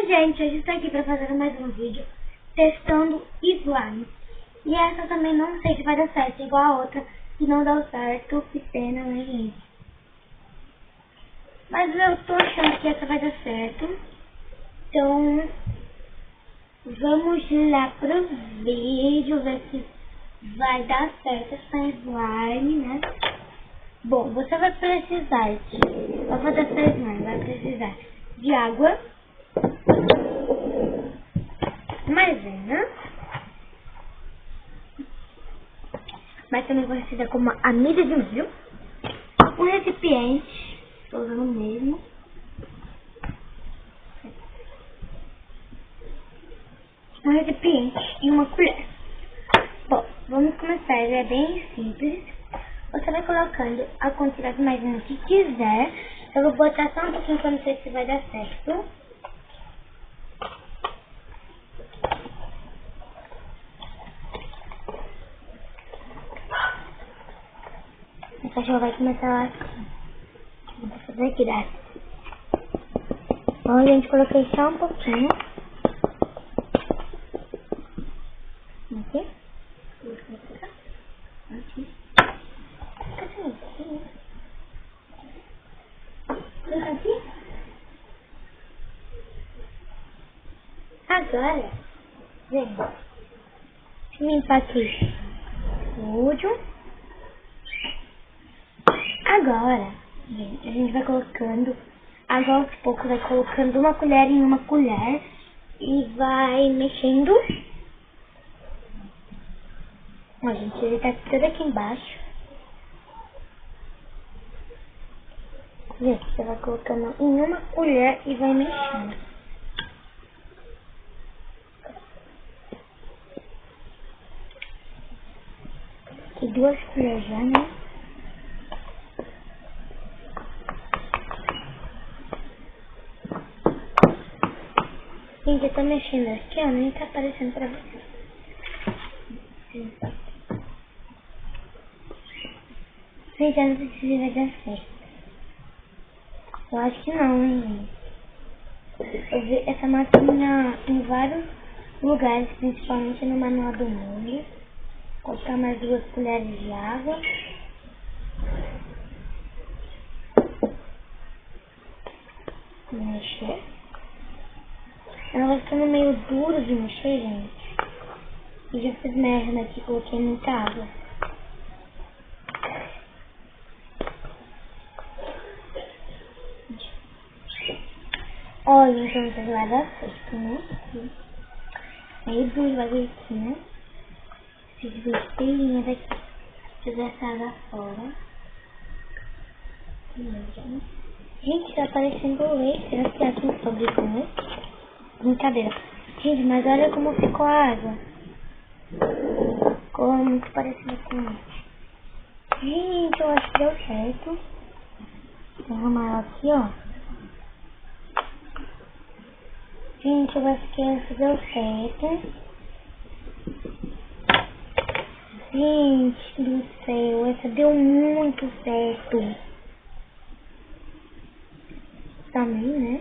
Oi gente, hoje estou aqui para fazer mais um vídeo testando slime. E essa também não sei se vai dar certo, igual a outra, se não deu certo, que pena, né gente? Mas eu tô achando que essa vai dar certo. Então, vamos lá pro vídeo, ver se vai dar certo essa slime, né? Bom, você vai precisar para fazer essa slime, vai precisar de água, maisena, mas também conhecida como amido de milho, um recipiente, estou usando o mesmo, um recipiente e uma colher. Bom, vamos começar, ele é bem simples. Você vai colocando a quantidade de maisena que quiser. Eu vou botar só um pouquinho para não sei se vai dar certo. A cachorra vai começar assim. Vou fazer graça. Bom, gente, coloquei só um pouquinho. Aqui. Aqui. Aqui. Agora, gente, deixa eu limpar aqui tudo. Agora, gente, a gente vai colocando água aos poucos, vai colocando uma colher em uma colher e vai mexendo. Ó, gente, ele tá todo aqui embaixo. Gente, você vai colocando em uma colher e vai mexendo. E 2 colheres já, né? Gente, eu tô mexendo aqui, ó, nem tá aparecendo pra vocês. Gente, eu não sei se vai dar certo. Eu acho que não, hein, gente. Eu vi essa máquina em vários lugares, principalmente no manual do mundo. Vou colocar mais 2 colheres de água. Mexer. Ela vai ficando meio duro de mexer, gente. E já fiz merda aqui, coloquei muita água. Olha, então não vai dar certo, né? Meio duro vai vir aqui, né? Fiz besteirinha daqui. Jogar essa água fora. Gente, tá parecendo leite. Será que é assim que fabrica, né? Brincadeira. Gente, mas olha como ficou a água. Ficou muito parecido com leite. Gente, eu acho que deu certo. Vou arrumar ela aqui, ó. Gente, eu acho que essa deu certo. Gente do céu, essa deu muito certo. Também, né?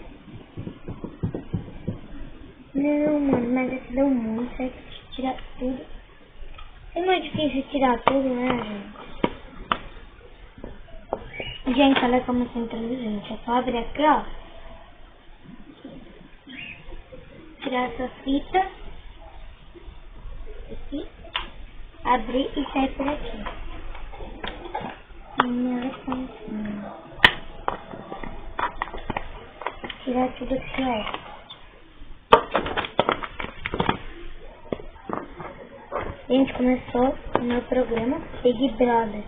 Não, mano, mas essa deu muito certo. Deixa eu tirar tudo. É mais difícil tirar tudo, né, gente? Gente, olha como eu sou inteligente. É só abrir aqui, ó. Tirar essa fita. Aqui. Abrir e sair por aqui. Olha como tirar tudo aqui, ó. Gente, começou o meu programa Big Brother.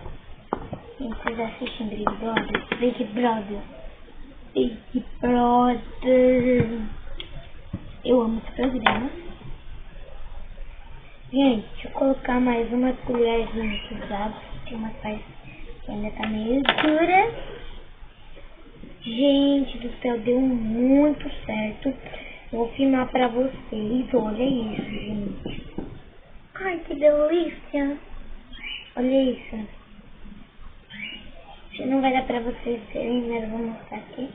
Gente, vocês assistem Big Brother? Big Brother. Big Brother. Eu amo esse programa. Gente, deixa eu colocar mais uma colherzinha aqui d'água, porque uma parte ainda tá meio dura. Gente do céu, deu muito certo. Vou filmar pra vocês. Olha isso, gente. Ai, que delícia. Olha isso. Não vai dar pra vocês verem, mas eu vou mostrar aqui.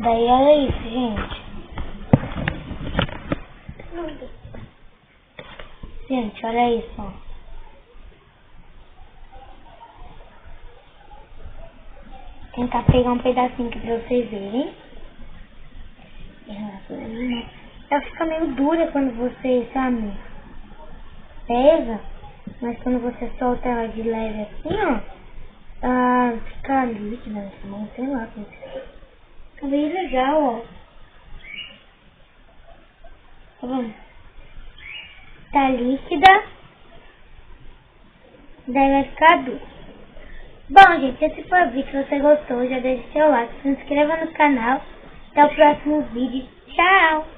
Daí olha isso, gente. Gente, olha isso, ó. Vou tentar pegar um pedacinho aqui pra vocês verem. Ela fica meio dura quando você, sabe, pesa. Mas quando você solta ela de leve assim, ó, ela fica líquida, sei lá como que é. Fica bem legal, ó. Tá vendo? Tá líquida. Daí vai ficar dura. Bom, gente, esse foi o vídeo. Se você gostou, já deixa seu like, se inscreva no canal. Até o próximo vídeo. Tchau!